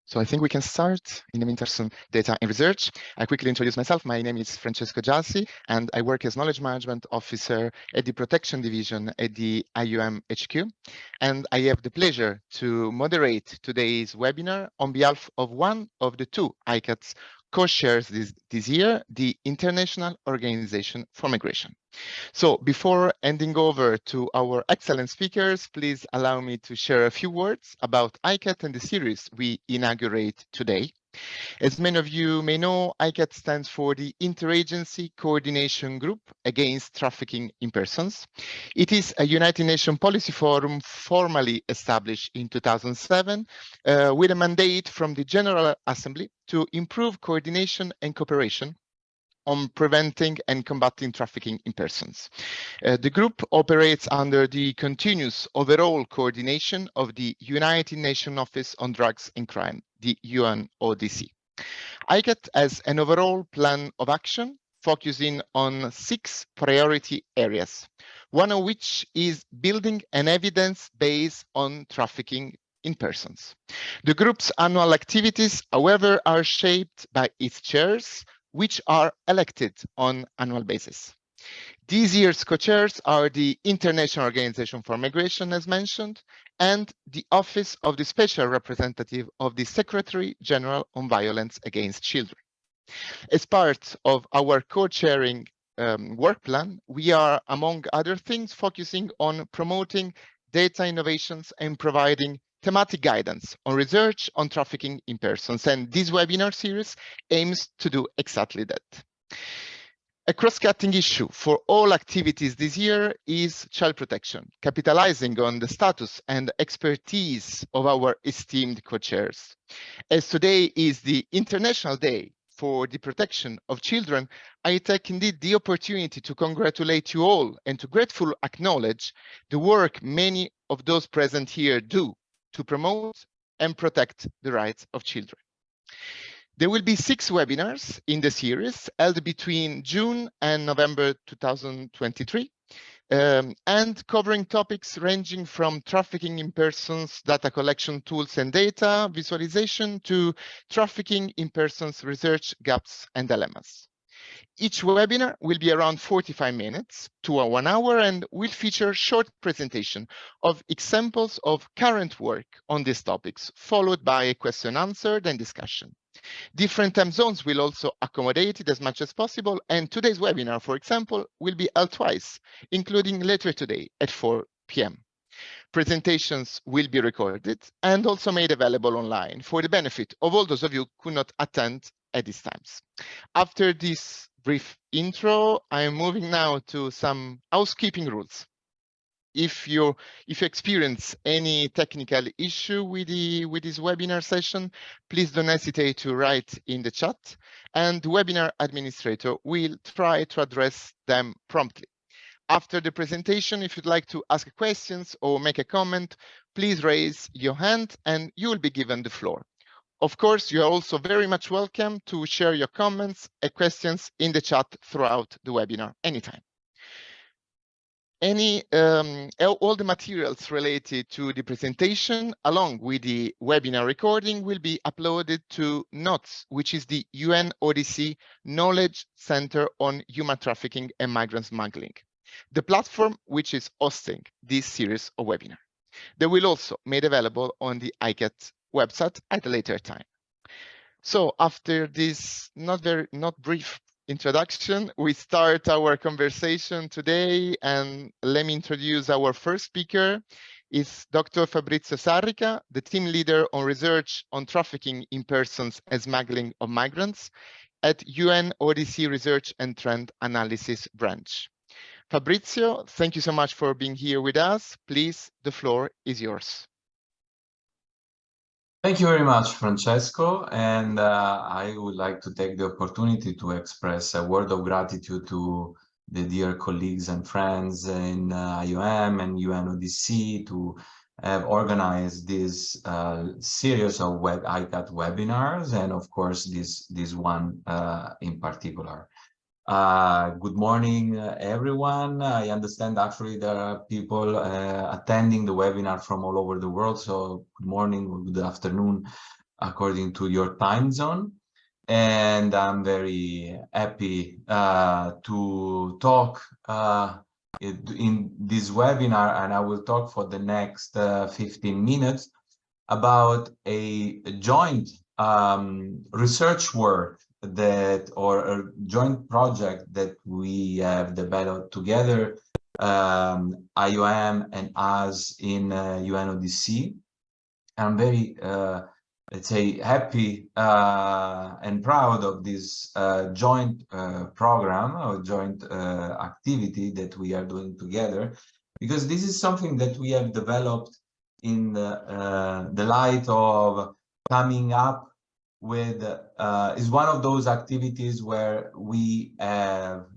So I think we can start. In the meantime, some data and research. I quickly introduce myself. My name is Francesco Giassi, and I work as Knowledge Management Officer at the Protection Division at the IUM HQ. And I have the pleasure to moderate today's webinar on behalf of one of the two ICAT's co-chairs this year, the International Organization for Migration. So before handing over to our excellent speakers, please allow me to share a few words about ICAT and the series we inaugurate today. As many of you may know, ICAT stands for the Interagency Coordination Group Against Trafficking in Persons. It is a United Nations policy forum formally established in 2007 with a mandate from the General Assembly to improve coordination and cooperation on preventing and combating trafficking in persons. The group operates under the continuous overall coordination of the United Nations Office on Drugs and Crime, the UNODC. ICAT has an overall plan of action focusing on 6 priority areas, one of which is building an evidence base on trafficking in persons. The group's annual activities, however, are shaped by its chairs, which are elected on annual basis. This year's co-chairs are the International Organization for Migration, as mentioned, and the Office of the Special Representative of the Secretary General on Violence Against Children. As part of our co-chairing work plan, we are, among other things, focusing on promoting data innovations and providing thematic guidance on research on trafficking in persons. And this webinar series aims to do exactly that. A cross-cutting issue for all activities this year is child protection, capitalizing on the status and expertise of our esteemed co-chairs. As today is the International Day for the Protection of Children, I take indeed the opportunity to congratulate you all and to gratefully acknowledge the work many of those present here do to promote and protect the rights of children. There will be 6 webinars in the series held between June and November 2023, and covering topics ranging from trafficking in persons, data collection tools and data visualization to trafficking in persons research gaps and dilemmas. Each webinar will be around 45 minutes to 1 hour and will feature short presentation of examples of current work on these topics, followed by a question answered and discussion. Different time zones will also accommodate it as much as possible, and today's webinar, for example, will be held twice, including later today at 4 p.m. Presentations will be recorded and also made available online for the benefit of all those of you who could not attend at these times. After this brief intro, I am moving now to some housekeeping rules. If you experience any technical issue with this webinar session, please don't hesitate to write in the chat, and the webinar administrator will try to address them promptly. After the presentation, if you'd like to ask questions or make a comment, please raise your hand and you will be given the floor. Of course, you are also very much welcome to share your comments and questions in the chat throughout the webinar anytime. All the materials related to the presentation, along with the webinar recording, will be uploaded to NOTS, which is the UNODC Knowledge Center on Human Trafficking and Migrant Smuggling, the platform which is hosting this series of webinars. They will also be made available on the ICAT website at a later time. So after this not brief introduction, we start our conversation today, and let me introduce our first speaker. Is Dr. Fabrizio Sarrica, the team leader on research on trafficking in persons and smuggling of migrants at UNODC Research and Trend Analysis Branch. Fabrizio, thank you so much for being here with us. Please, the floor is yours. Thank you very much, Francesco, and I would like to take the opportunity to express a word of gratitude to the dear colleagues and friends in IOM and UNODC to have organized this series of ICAT webinars, and of course this one in particular. Good morning, everyone. I understand actually there are people attending the webinar from all over the world, so good morning or good afternoon according to your time zone. And I'm very happy to talk in this webinar, and I will talk for the next 15 minutes about a joint research work that, or a joint project that we have developed together, IOM and us in UNODC. I'm very, let's say, happy and proud of this joint program or joint activity that we are doing together, because this is something that we have developed in the light of coming up with, is one of those activities where we have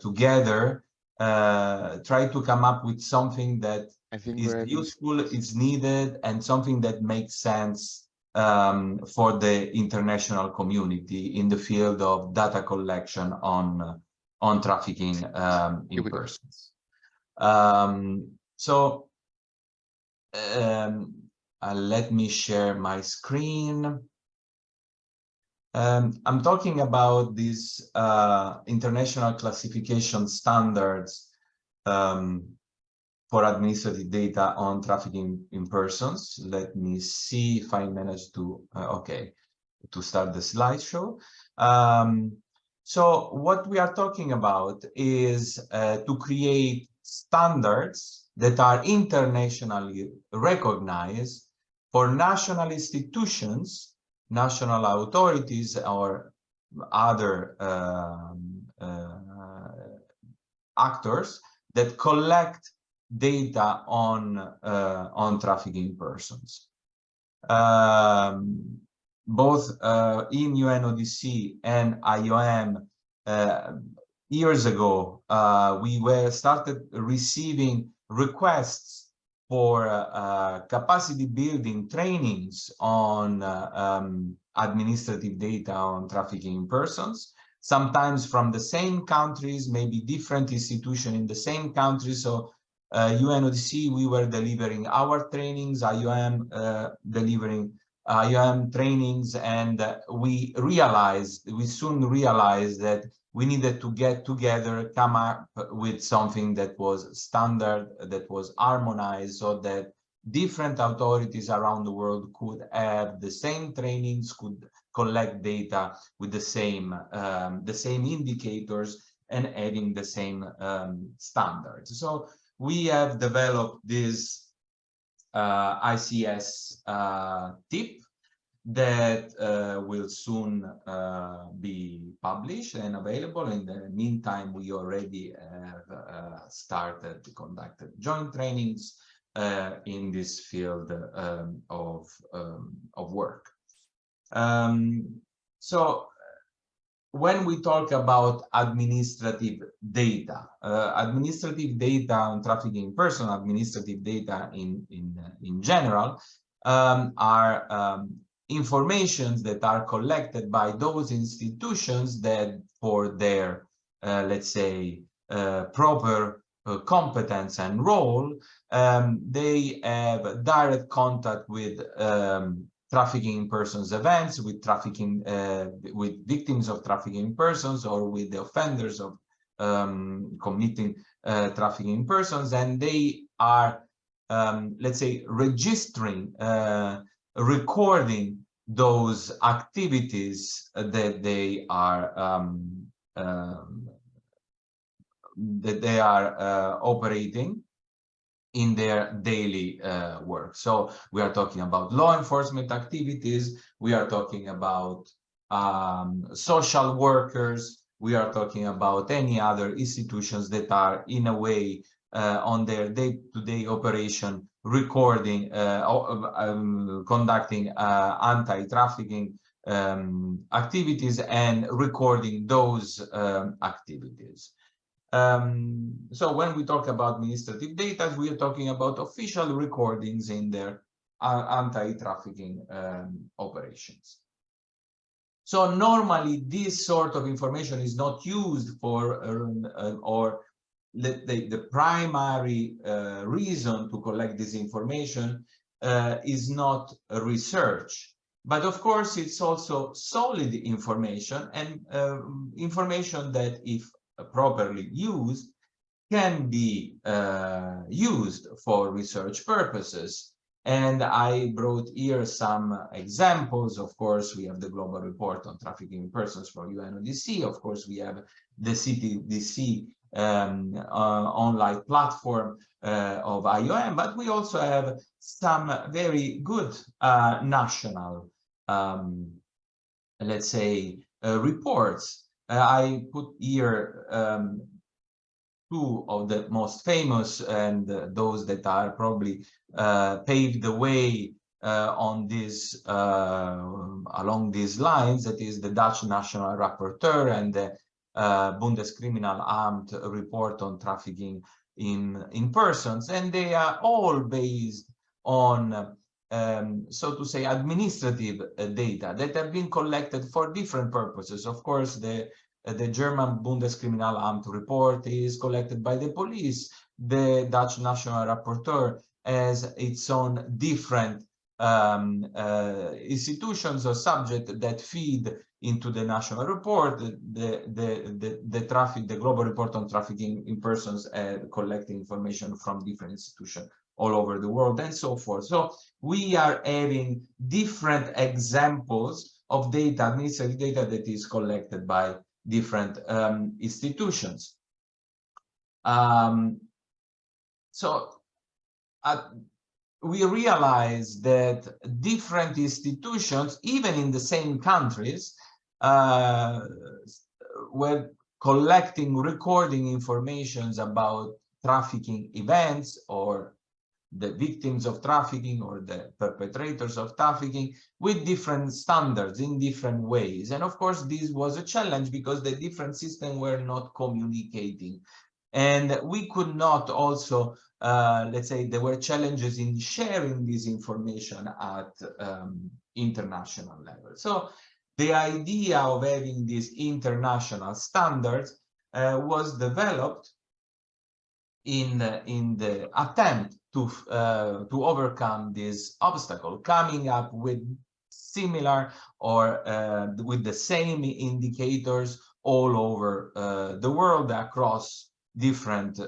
together try to come up with something that is useful, is needed, and something that makes sense for the international community in the field of data collection on trafficking in persons. Let me share my screen. I'm talking about these international classification standards for administrative data on trafficking in persons. Let me see if I managed to, to start the slideshow. So what we are talking about is to create standards that are internationally recognized for national institutions, national authorities, or other actors that collect data on trafficking persons. Both in UNODC and IOM, years ago, we started receiving requests for capacity building trainings on administrative data on trafficking in persons, sometimes from the same countries, maybe different institutions in the same country. So UNODC, we were delivering our trainings, IOM delivering IOM trainings, and we soon realized that we needed to get together, come up with something that was standard, that was harmonized, so that different authorities around the world could have the same trainings, could collect data with the same indicators and having the same standards. So we have developed this ICS tip that will soon be published and available. In the meantime, we already have started to conduct joint trainings in this field of work. So when we talk about administrative data on trafficking in person, administrative data in general, are informations that are collected by those institutions that, for their, let's say, proper competence and role, they have direct contact with trafficking in persons events, with trafficking, with victims of trafficking in persons, or with the offenders of committing trafficking in persons, and they are, let's say, registering, recording those activities that they are operating in their daily work. So we are talking about law enforcement activities, we are talking about social workers, we are talking about any other institutions that are in a way on their day-to-day operation recording, conducting anti-trafficking activities and recording those activities. So when we talk about administrative data, we are talking about official recordings in their anti-trafficking operations. So normally this sort of information is not used for, or the primary reason to collect this information is not research. But of course, it's also solid information, and information that, if properly used, can be used for research purposes. And I brought here some examples. Of course, we have the Global Report on Trafficking in Persons for UNODC. Of course, we have the CTDC online platform of IOM, but we also have some very good national, let's say, reports. I put here two of the most famous, and those that are probably paved the way on this along these lines. That is the Dutch National Rapporteur and the Bundeskriminalamt report on trafficking in persons, and they are all based on so to say administrative data that have been collected for different purposes. Of course, the German Bundeskriminalamt report is collected by the police. The Dutch National Rapporteur has its own different institutions or subjects that feed into the national report. The Global Report on Trafficking in Persons collecting information from different institutions all over the world, and so forth. So we are having different examples of data, administrative data, that is collected by different institutions. We realize that different institutions, even in the same countries, were collecting, recording informations about trafficking events, or the victims of trafficking, or the perpetrators of trafficking, with different standards in different ways. And of course, this was a challenge because the different systems were not communicating. And we could not also, let's say, there were challenges in sharing this information at international level. So the idea of having these international standards was developed in the attempt to overcome this obstacle, coming up with similar or with the same indicators all over the world across different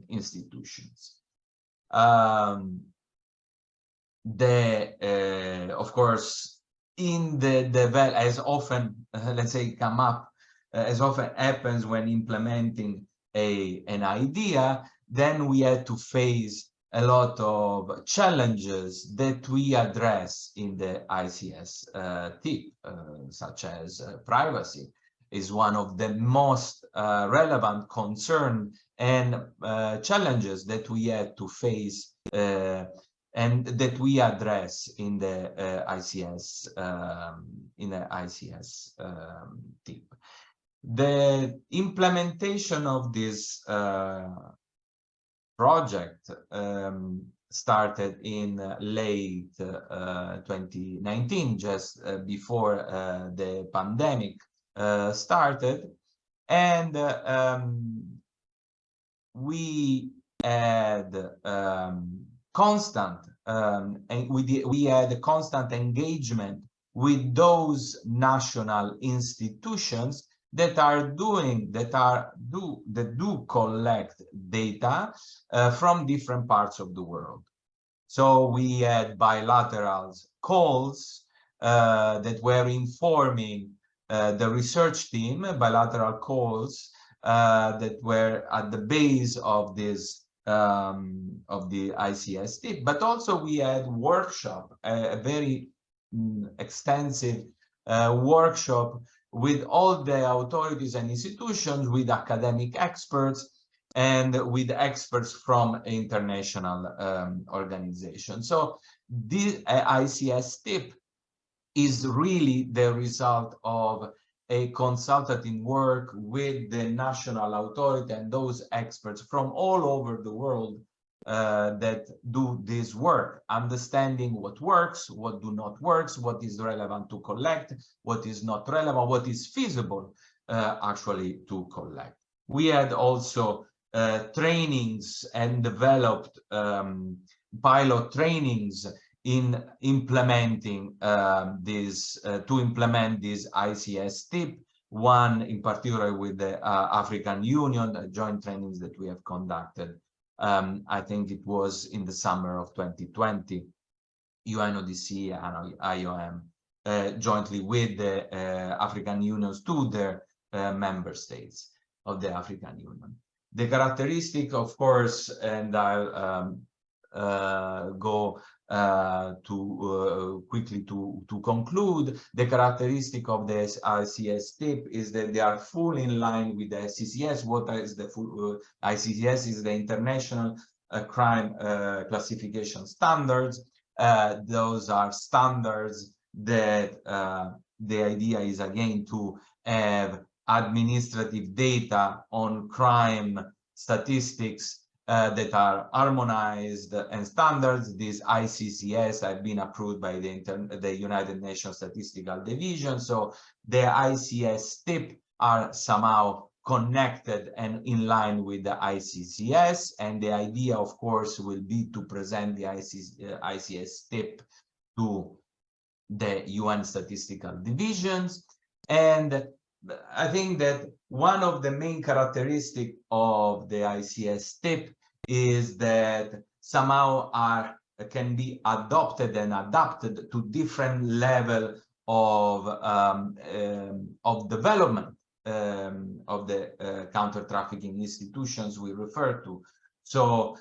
institutions. Of course, in the as often let's say come up as often happens when implementing an idea, then we had to face a lot of challenges that we address in the ICS tip, such as privacy is one of the most relevant concern and challenges that we had to face and that we address in the ICS tip. The implementation of this project started in late 2019, just before the pandemic started, and we had constant we had constant engagement with those national institutions that do collect data from different parts of the world. So we had bilateral calls that were informing the research team, bilateral calls that were at the base of this of the ICS tip. But also we had workshop, a very extensive workshop with all the authorities and institutions, with academic experts, and with experts from international organizations. So this ICS tip is really the result of a consultative work with the national authority and those experts from all over the world that do this work, understanding what works, what do not works, what is relevant to collect, what is not relevant, what is feasible actually to collect. We had also trainings and developed pilot trainings in implementing to implement this ICS tip, one in particular with the African Union, joint trainings that we have conducted. I think it was in the summer of 2020, UNODC and IOM jointly with the African Unions to their member states of the African Union. The characteristic, of course, and I'll go quickly to conclude, the characteristic of the ICS tip is that they are fully in line with the ICCS. What is the full ICCS is the International Crime Classification Standards. Those are standards that the idea is again to have administrative data on crime statistics that are harmonized and standards. These ICCS have been approved by the United Nations Statistical Division. So the ICS tip are somehow connected and in line with the ICCS. And the idea, of course, will be to present the ICS tip to the UN statistical divisions. And I think that one of the main characteristics of the ICS tip is that somehow can be adopted and adapted to different level of development of the counter-trafficking institutions we refer to. So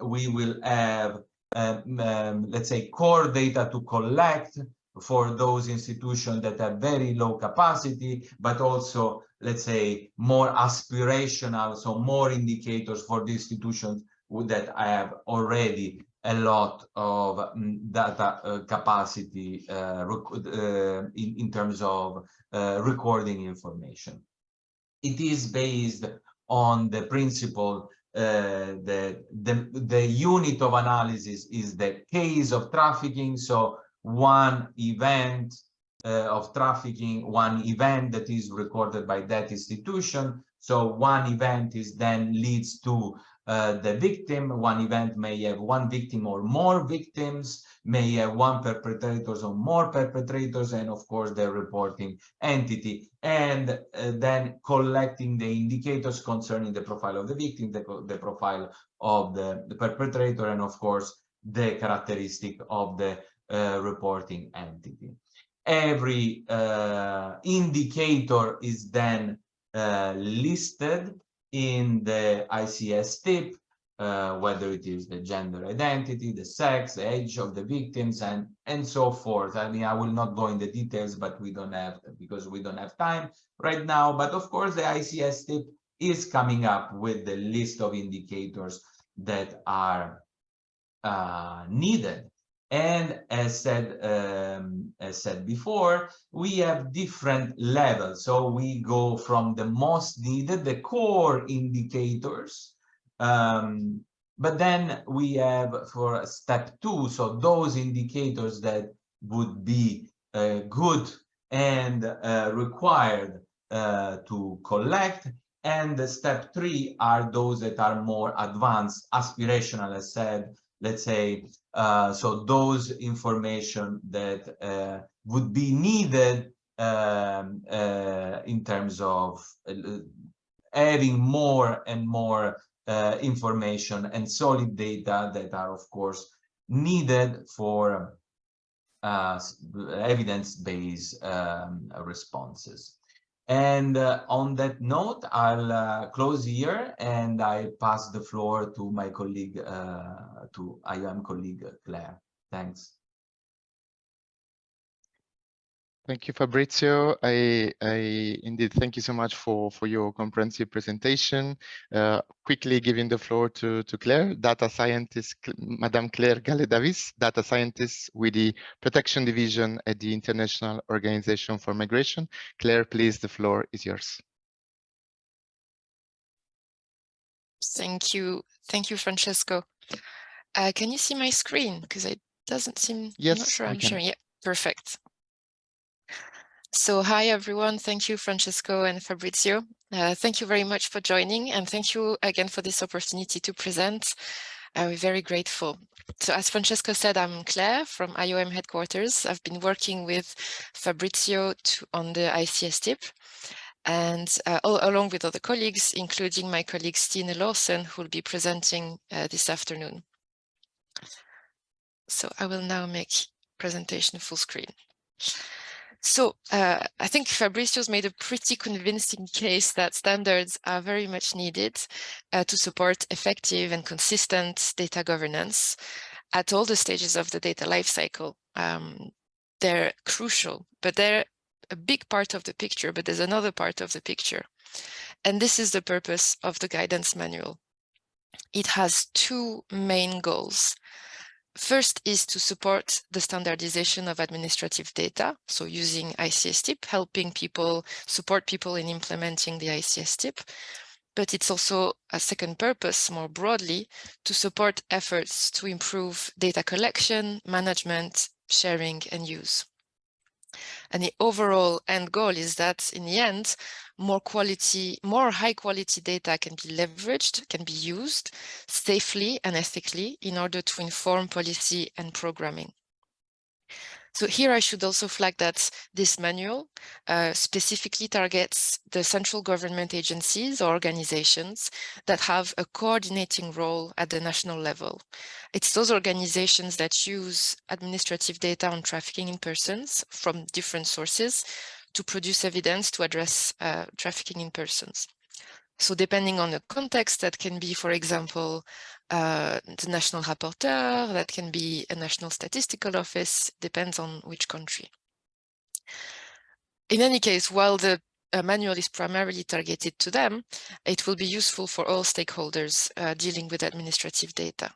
we will have, let's say, core data to collect for those institutions that have very low capacity, but also, let's say, more aspirational, so more indicators for the institutions that have already a lot of data capacity in terms of recording information. It is based on the principle that the unit of analysis is the case of trafficking. So one event of trafficking, one event that is recorded by that institution. So one event is then leads to the victim. One event may have one victim or more victims, may have one perpetrators or more perpetrators, and of course the reporting entity. And then collecting the indicators concerning the profile of the victim, the profile of the perpetrator, and of course the characteristic of the reporting entity. Every indicator is then listed in the ICS tip, whether it is the gender identity, the sex, the age of the victims, and so forth. I mean, I will not go in the details, but we don't have, because we don't have time right now. But of course, the ICS tip is coming up with the list of indicators that are needed. And as said before, we have different levels. So we go from the most needed, the core indicators, but then we have for step 2, so those indicators that would be good and required to collect. And the step 3 are those that are more advanced, aspirational, as said, let's say, so those information that would be needed in terms of having more and more information and solid data that are, of course, needed for evidence-based responses. And on that note, I'll close here and I pass the floor to my colleague, to IOM colleague Claire. Thanks. Thank you, Fabrizio. I indeed thank you so much for your comprehensive presentation. Quickly giving the floor to Claire, data scientist, Madame Claire Gallet-Davis, data scientist with the Protection Division at the International Organization for Migration. Claire, please, the floor is yours. Thank you, Francesco. Can you see my screen? Because it doesn't seem. Yes, I'm not sure I'm can. sharing. Yeah, perfect. So hi everyone, thank you Francesco and Fabrizio. Thank you very much for joining, and thank you again for this opportunity to present. We're very grateful. So as Francesco said, I'm Claire from IOM headquarters. I've been working with Fabrizio on the ICS tip, and along with other colleagues, including my colleague Stine Lawson, who will be presenting this afternoon. So I will now make presentation full screen. So I think Fabrizio's made a pretty convincing case that standards are very much needed to support effective and consistent data governance at all the stages of the data lifecycle. They're crucial, but they're a big part of the picture, but there's another part of the picture. And this is the purpose of the guidance manual. It has two main goals. First is to support the standardization of administrative data, so using ICS tip, helping support people in implementing the ICS tip. But it's also a second purpose, more broadly, to support efforts to improve data collection, management, sharing, and use. And the overall end goal is that in the end, more high quality data can be leveraged, can be used safely and ethically in order to inform policy and programming. So here I should also flag that this manual specifically targets the central government agencies or organizations that have a coordinating role at the national level. It's those organizations that use administrative data on trafficking in persons from different sources to produce evidence to address trafficking in persons. So depending on the context, that can be, for example, the national rapporteur, that can be a national statistical office, depends on which country. In any case, while the manual is primarily targeted to them, it will be useful for all stakeholders dealing with administrative data.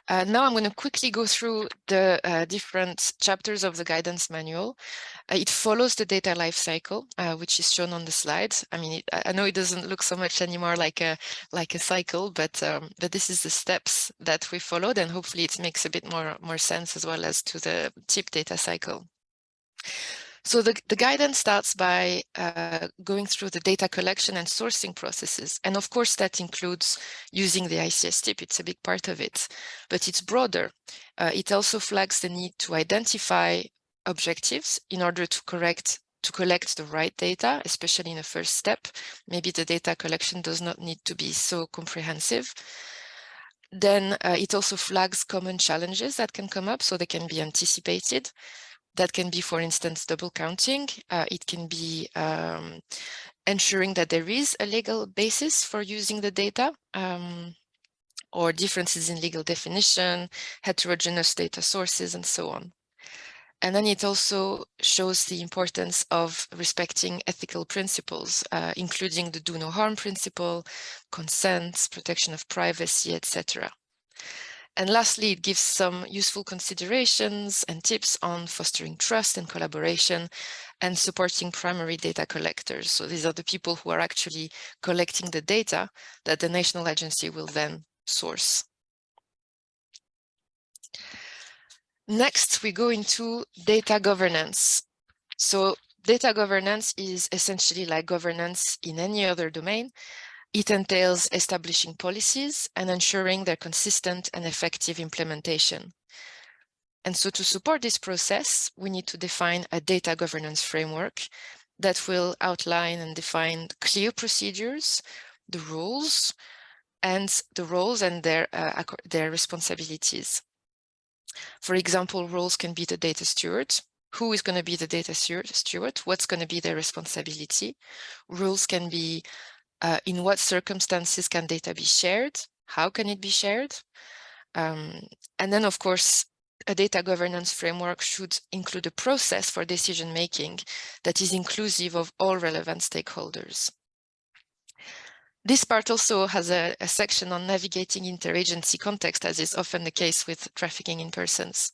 Now I'm going to quickly go through the different chapters of the guidance manual. It follows the data lifecycle, which is shown on the slide. I mean, I know it doesn't look so much anymore like a cycle, but this is the steps that we followed, and hopefully it makes a bit more sense as well as to the tip data cycle. So the guidance starts by going through the data collection and sourcing processes. And of course, that includes using the ICS tip. It's a big part of it, but it's broader. It also flags the need to identify objectives in order to collect the right data, especially in the first step. Maybe the data collection does not need to be so comprehensive. Then it also flags common challenges that can come up so they can be anticipated. That can be, for instance, double counting. It can be ensuring that there is a legal basis for using the data, or differences in legal definition, heterogeneous data sources, and so on. And then it also shows the importance of respecting ethical principles, including the do no harm principle, consent, protection of privacy, etc. And lastly, it gives some useful considerations and tips on fostering trust and collaboration and supporting primary data collectors. So these are the people who are actually collecting the data that the national agency will then source. Next, we go into data governance. So data governance is essentially like governance in any other domain. It entails establishing policies and ensuring their consistent and effective implementation. And so to support this process, we need to define a data governance framework that will outline and define clear procedures, the rules, and their responsibilities. For example, roles can be the data steward. Who is going to be the data steward? What's going to be their responsibility? Rules can be in what circumstances can data be shared? How can it be shared? And then, of course, a data governance framework should include a process for decision-making that is inclusive of all relevant stakeholders. This part also has a section on navigating interagency context, as is often the case with trafficking in persons.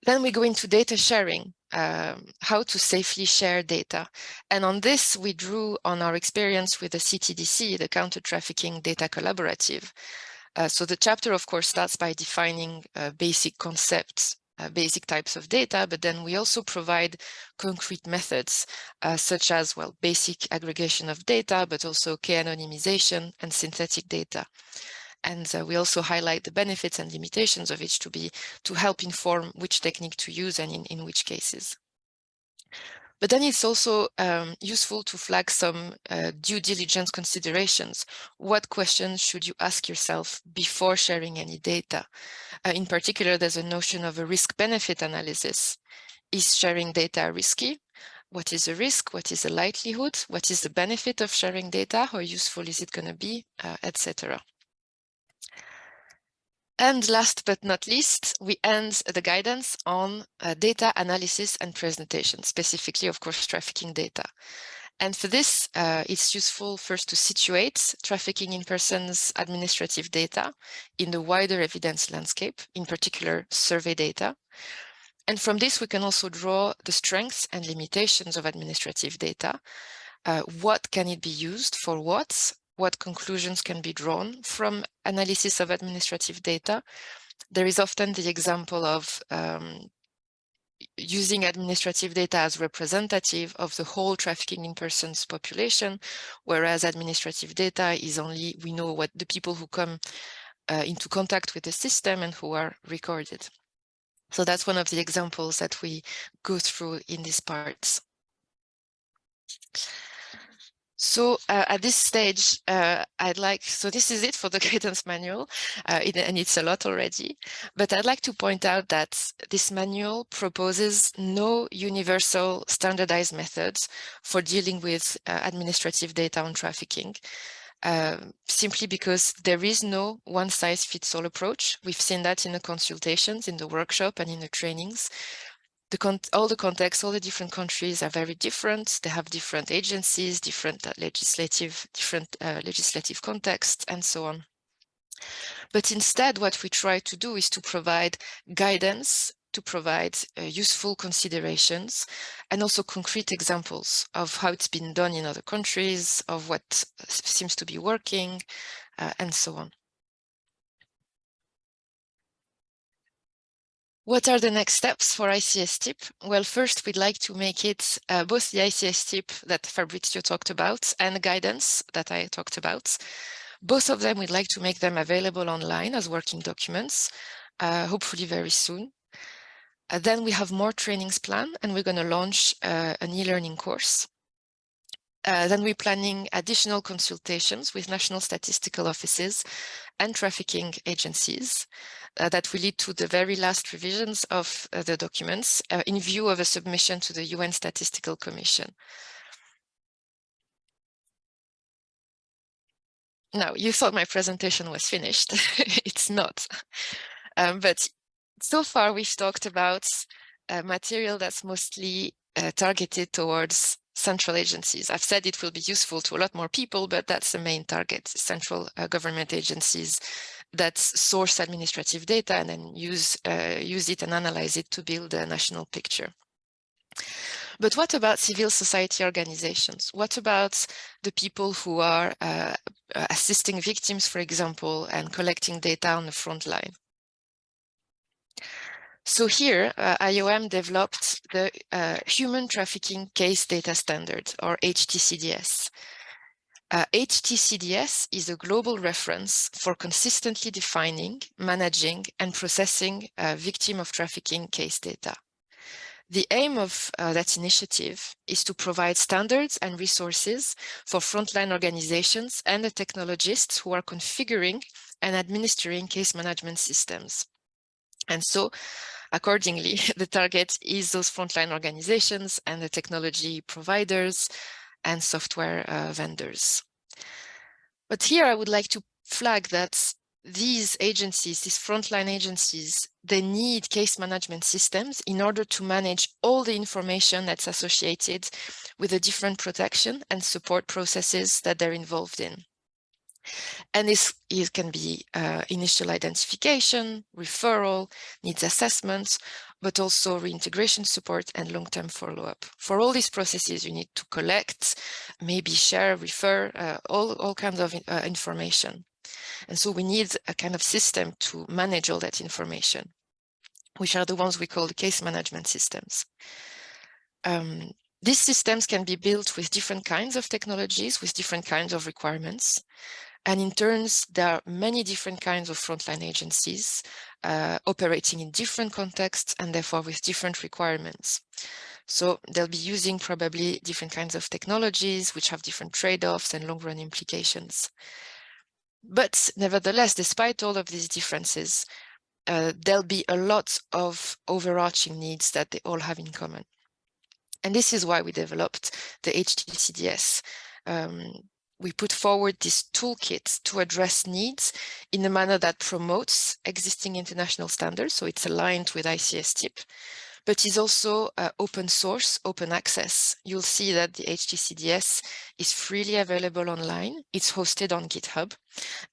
Then we go into data sharing, how to safely share data. And on this, we drew on our experience with the CTDC, the Counter-Trafficking Data Collaborative. So the chapter, of course, starts by defining basic concepts basic types of data, but then we also provide concrete methods such as, well, basic aggregation of data, but also k-anonymization and synthetic data. And we also highlight the benefits and limitations of each to help inform which technique to use and in which cases. But then it's also useful to flag some due diligence considerations. What questions should you ask yourself before sharing any data? In particular, there's a notion of a risk-benefit analysis. Is sharing data risky? What is the risk? What is the likelihood? What is the benefit of sharing data? How useful is it going to be, etc. And last but not least, we end the guidance on data analysis and presentation, specifically, of course, trafficking data. And for this, it's useful first to situate trafficking in persons administrative data in the wider evidence landscape, in particular survey data. And from this, we can also draw the strengths and limitations of administrative data. What can it be used for what conclusions can be drawn from analysis of administrative data? There is often the example of using administrative data as representative of the whole trafficking in persons population, whereas administrative data is only, we know what the people who come into contact with the system and who are recorded. So that's one of the examples that we go through in these parts. So at this stage, so this is it for the guidance manual, and it's a lot already, but I'd like to point out that this manual proposes no universal standardized methods for dealing with administrative data on trafficking, simply because there is no one-size-fits-all approach. We've seen that in the consultations, in the workshop, and in the trainings. All the contexts, all the different countries are very different. They have different agencies, different legislative contexts, and so on. But instead, what we try to do is to provide guidance, to provide useful considerations, and also concrete examples of how it's been done in other countries, of what seems to be working, and so on. What are the next steps for ICS TIP? Well, first, we'd like to make it both the ICS TIP that Fabrizio talked about and guidance that I talked about. Both of them, we'd like to make them available online as working documents, hopefully very soon. Then we have more trainings planned, and we're going to launch an e-learning course. Then we're planning additional consultations with national statistical offices and trafficking agencies that will lead to the very last revisions of the documents in view of a submission to the UN Statistical Commission. Now, you thought my presentation was finished. It's not. But so far, we've talked about material that's mostly targeted towards central agencies. I've said it will be useful to a lot more people, but that's the main target, central government agencies that source administrative data and then use it and analyze it to build a national picture. But what about civil society organizations? What about the people who are assisting victims, for example, and collecting data on the front line? So here, IOM developed the Human Trafficking Case Data Standard, or HTCDS. HTCDS is a global reference for consistently defining, managing, and processing victim of trafficking case data. The aim of that initiative is to provide standards and resources for frontline organizations and the technologists who are configuring and administering case management systems. And so, accordingly, the target is those frontline organizations and the technology providers and software vendors. But here I would like to flag that these agencies, these frontline agencies, they need case management systems in order to manage all the information that's associated with the different protection and support processes that they're involved in. And this can be initial identification, referral, needs assessments, but also reintegration support and long-term follow-up. For all these processes, you need to collect, maybe share, refer, all kinds of information. And so we need a kind of system to manage all that information. which are the ones we call the case management systems. These systems can be built with different kinds of technologies, with different kinds of requirements. And in turns, there are many different kinds of frontline agencies operating in different contexts and therefore with different requirements. So they'll be using probably different kinds of technologies which have different trade-offs and long-run implications. But nevertheless, despite all of these differences, there'll be a lot of overarching needs that they all have in common. And this is why we developed the HTCDS. We put forward this toolkit to address needs in a manner that promotes existing international standards, so it's aligned with ICS-TIP, but is also open source, open access. You'll see that the HTCDS is freely available online. It's hosted on GitHub,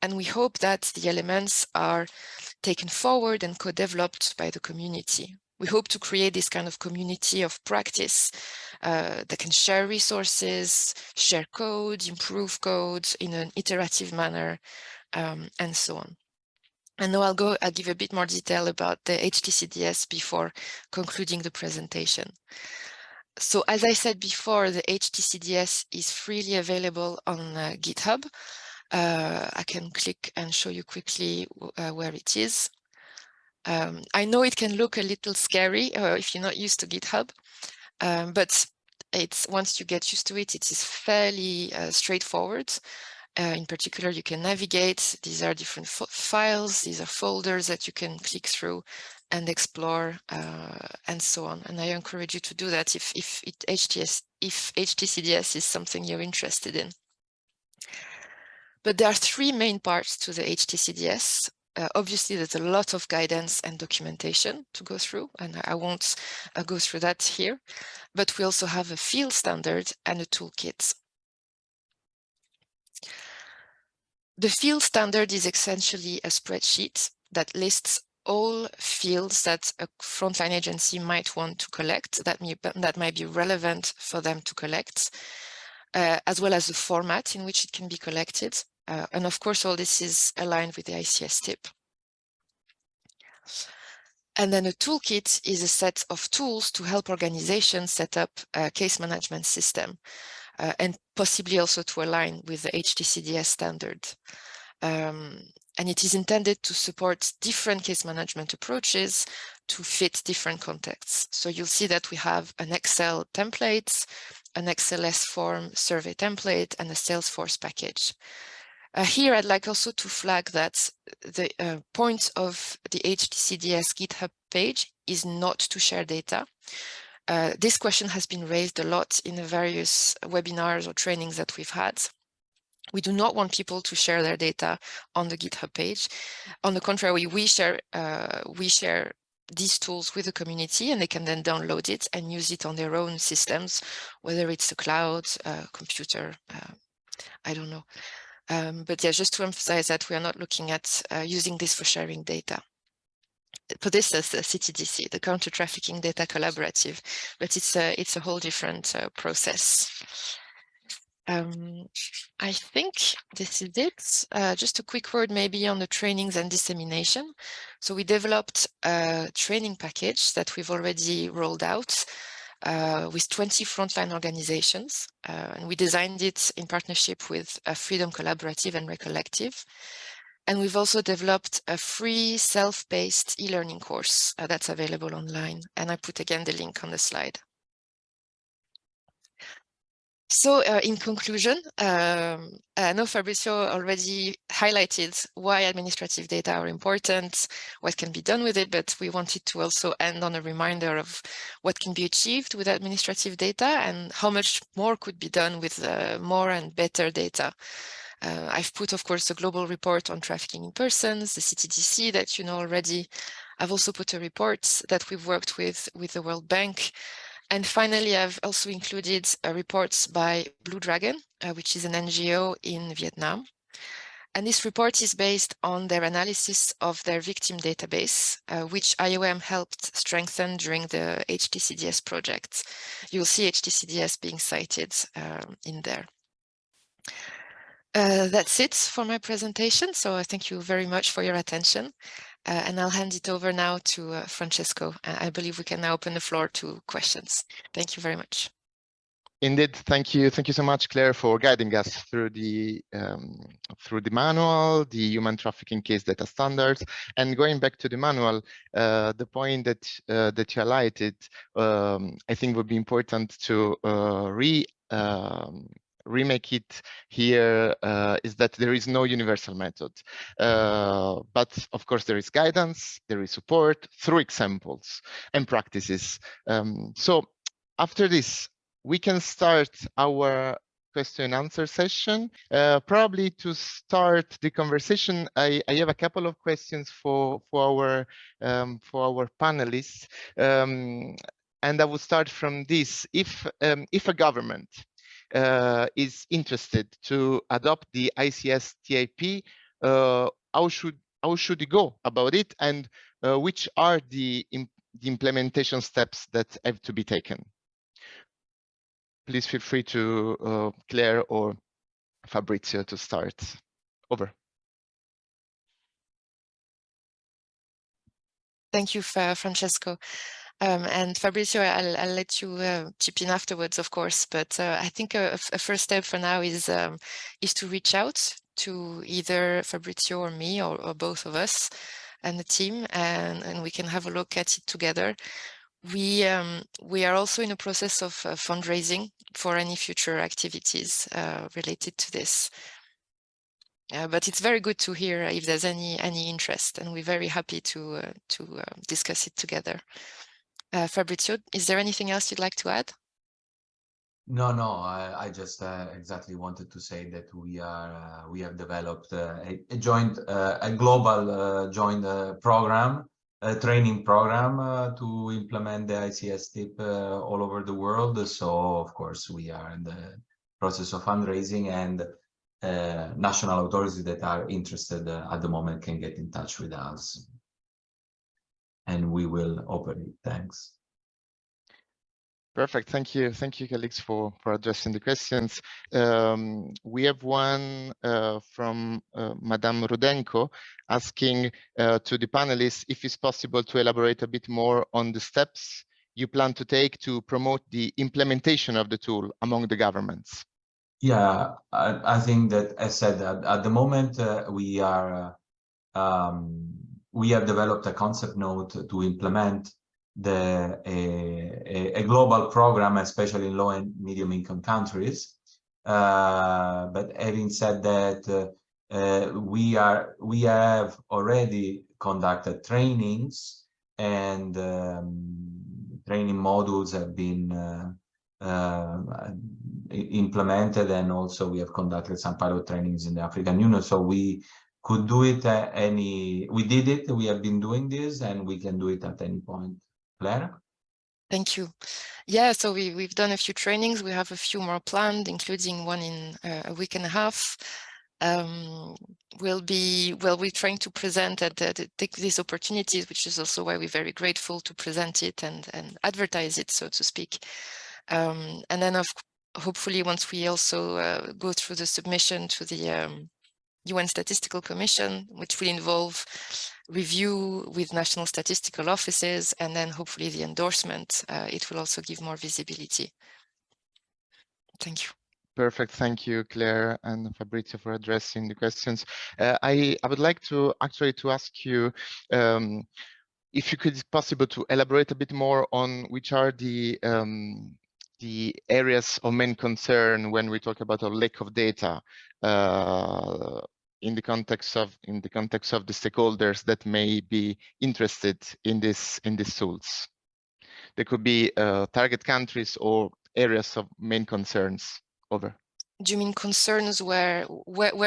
and we hope that the elements are taken forward and co-developed by the community. We hope to create this kind of community of practice that can share resources, share code, improve code in an iterative manner, and so on. And now I'll give a bit more detail about the HTCDS before concluding the presentation. So as I said before, the HTCDS is freely available on GitHub. I can click and show you quickly where it is. I know it can look a little scary if you're not used to GitHub, but once you get used to it, it is fairly straightforward. In particular, you can navigate. These are different files. These are folders that you can click through and explore, and so on. And I encourage you to do that if HTCDS is something you're interested in. But there are three main parts to the HTCDS. Obviously, there's a lot of guidance and documentation to go through, and I won't go through that here. But we also have a field standard and a toolkit. The field standard is essentially a spreadsheet that lists all fields that a frontline agency might want to collect that might be relevant for them to collect, as well as the format in which it can be collected. And of course, all this is aligned with the ICS-TIP. And then a toolkit is a set of tools to help organizations set up a case management system, and possibly also to align with the HTCDS standard. And it is intended to support different case management approaches to fit different contexts. So you'll see that we have an Excel template, an XLS form survey template, and a Salesforce package. Here, I'd like also to flag that the point of the HTCDS GitHub page is not to share data. This question has been raised a lot in the various webinars or trainings that we've had. We do not want people to share their data on the GitHub page. On the contrary, we share these tools with the community, and they can then download it and use it on their own systems, whether it's the cloud, computer, I don't know. But yeah, just to emphasize that we are not looking at using this for sharing data. For this as the CTDC, the Counter Trafficking Data Collaborative, but it's a whole different process. I think this is it. Just a quick word maybe on the trainings and dissemination. So we developed a training package that we've already rolled out with 20 frontline organizations. And we designed it in partnership with Freedom Collaborative and Recollective. And we've also developed a free self-paced e-learning course that's available online. And I put again the link on the slide. So in conclusion, I know Fabrizio already highlighted why administrative data are important, what can be done with it, but we wanted to also end on a reminder of what can be achieved with administrative data and how much more could be done with more and better data. I've put, of course, a global report on trafficking in persons, the CTDC that you know already. I've also put a report that we've worked with the World Bank. And finally, I've also included reports by Blue Dragon, which is an NGO in Vietnam. And this report is based on their analysis of their victim database, which IOM helped strengthen during the HTCDS project. You'll see HTCDS being cited in there. That's it for my presentation. So I thank you very much for your attention. And I'll hand it over now to Francesco. I believe we can now open the floor to questions. Thank you very much. Indeed, thank you so much, Claire, for guiding us through the manual, the human trafficking case data standards, and going back to the manual. The point that you highlighted, I think, would be important to remake it here, is that there is no universal method, but of course there is guidance, there is support through examples and practices. So after this, we can start our question and answer session. Probably to start the conversation, I have a couple of questions for our panelists, and I will start from this. If a government is interested to adopt the ICS TIP, how should it go about it, and which are the implementation steps that have to be taken? Please feel free to Claire or Fabrizio to start. Over. Thank you, Francesco. And Fabrizio, I'll let you chip in afterwards, of course. But I think a first step for now is to reach out to either Fabrizio or me, or both of us and the team, and we can have a look at it together. We are also in a process of fundraising for any future activities related to this. But it's very good to hear if there's any interest, and we're very happy to discuss it together. Fabrizio, is there anything else you'd like to add? No, I just exactly wanted to say that we have developed a global joint program, a training program to implement the ICS TIP all over the world. So of course we are in the process of fundraising, and national authorities that are interested at the moment can get in touch with us, and we will operate. Thanks. Perfect. Thank you, colleagues, for addressing the questions. We have one from Madame Rudenko asking to the panelists if it's possible to elaborate a bit more on the steps you plan to take to promote the implementation of the tool among the governments. Yeah, I think that, as said, at the moment we have developed a concept note to implement a global program, especially in low and medium income countries. But having said that, we have already conducted trainings, and training modules have been implemented, and also we have conducted some pilot trainings in the African Union. So we could do it we did it, we have been doing this, and we can do it at any point. Claire? Thank you. Yeah, so we've done a few trainings. We have a few more planned, including one in a week and a half. We're trying to present take these opportunities, which is also why we're very grateful to present it and advertise it, so to speak. And then hopefully once we also go through the submission to the UN Statistical Commission, which will involve review with national statistical offices, and then hopefully the endorsement, it will also give more visibility. Thank you. Perfect. Thank you, Claire and Fabrizio, for addressing the questions. I would like to ask you if you could, it's possible to elaborate a bit more on which are the areas of main concern when we talk about a lack of data in the context of the stakeholders that may be interested in this tools. There could be target countries or areas of main concerns. Over. Do you mean concerns where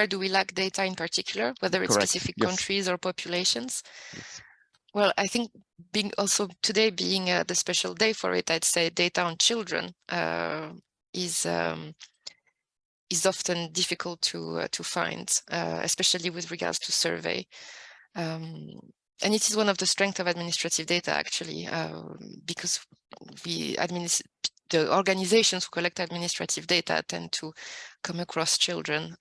do we lack data in particular, whether it's Correct. specific Yes. countries or populations? Yes. Well, I think today being the special day for it, I'd say data on children is often difficult to find, especially with regards to survey. And it is one of the strengths of administrative data, actually, because the organizations who collect administrative data tend to come across children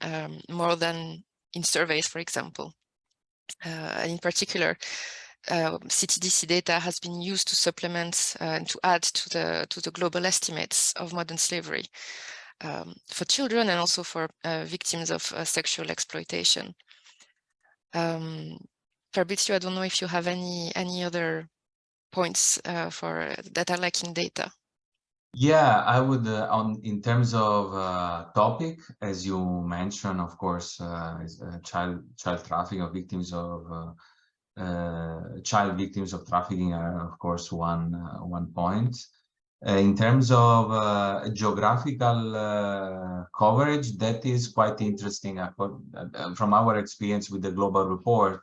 more than in surveys, for example. And in particular, CTDC data has been used to supplement and to add to the global estimates of modern slavery for children and also for victims of sexual exploitation. Fabrizio, I don't know if you have any other points for that are lacking data. Yeah, I would in terms of topic, as you mentioned, of course, child trafficking or victims of child victims of trafficking are, of course, one point. In terms of geographical coverage, that is quite interesting. From our experience with the global report,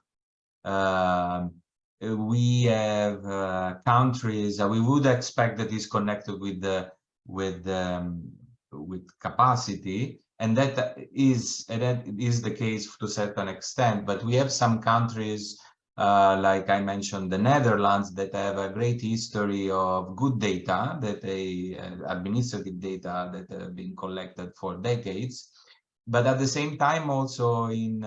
we have countries we would expect that is connected with capacity, and that is the case to a certain extent. But we have some countries like I mentioned, the Netherlands, that have a great history of good data, that administrative data that have been collected for decades. But at the same time, also in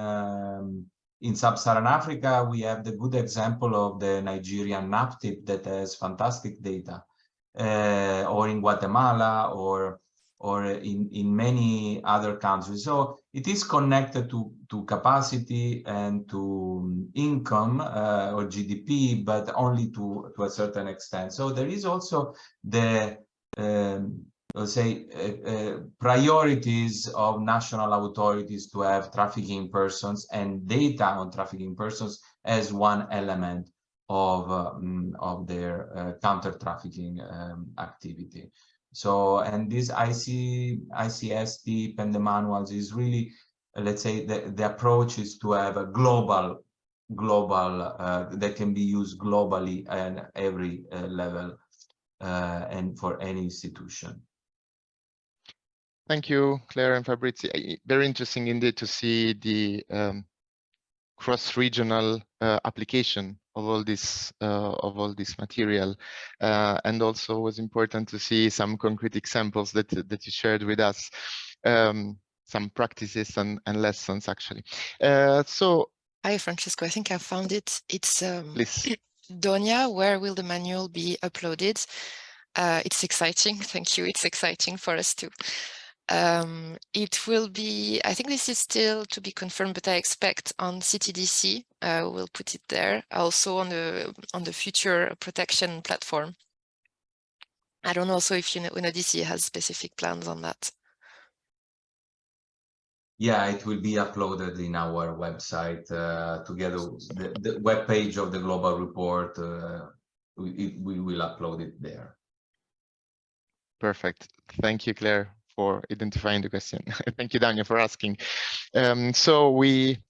Sub-Saharan Africa, we have the good example of the Nigerian NAPTIP that has fantastic data, or in Guatemala, or in many other countries. So it is connected to capacity and to income or GDP, but only to a certain extent. So there is also the let's say priorities of national authorities to have trafficking persons and data on trafficking persons as one element of their counter-trafficking activity. So, and this ICST and the manuals is really, let's say, the approach is to have a global that can be used globally at every level and for any institution. Thank you, Claire and Fabrizio. Very interesting indeed to see the cross-regional application of all this material, and also was important to see some concrete examples that you shared with us, some practices and lessons actually. So, hi Francesco, I think I found it. It's please. Donia, where will the manual be uploaded? It's exciting. Thank you. It's exciting for us too. It will be, I think this is still to be confirmed, but I expect on CTDC, we'll put it there, also on the future protection platform. I don't know also if UNODC has specific plans on that. Yeah, it will be uploaded in our website together the web page of the global report. We will upload it there. Perfect. Thank you, Claire, for identifying the question. Thank you, Daniel, for asking. So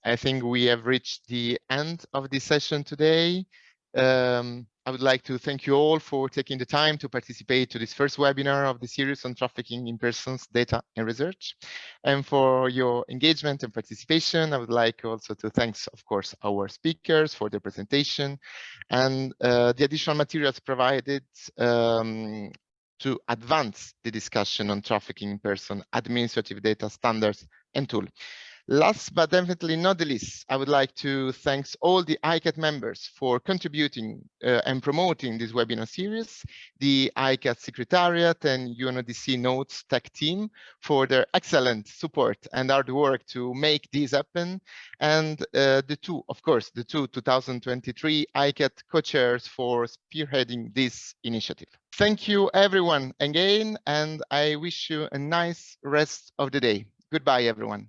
I think we have reached the end of this session today. I would like to thank you all for taking the time to participate to this first webinar of the series on trafficking in persons, data and research. And for your engagement and participation, I would like also to thank, of course, our speakers for their presentation and the additional materials provided to advance the discussion on trafficking in person, administrative data standards and tools. Last but definitely not the least, I would like to thank all the ICAT members for contributing and promoting this webinar series, the ICAT Secretariat and UNODC Notes Tech team for their excellent support and hard work to make this happen, and the two 2023 ICAT co-chairs for spearheading this initiative. Thank you everyone again, and I wish you a nice rest of the day. Goodbye, everyone.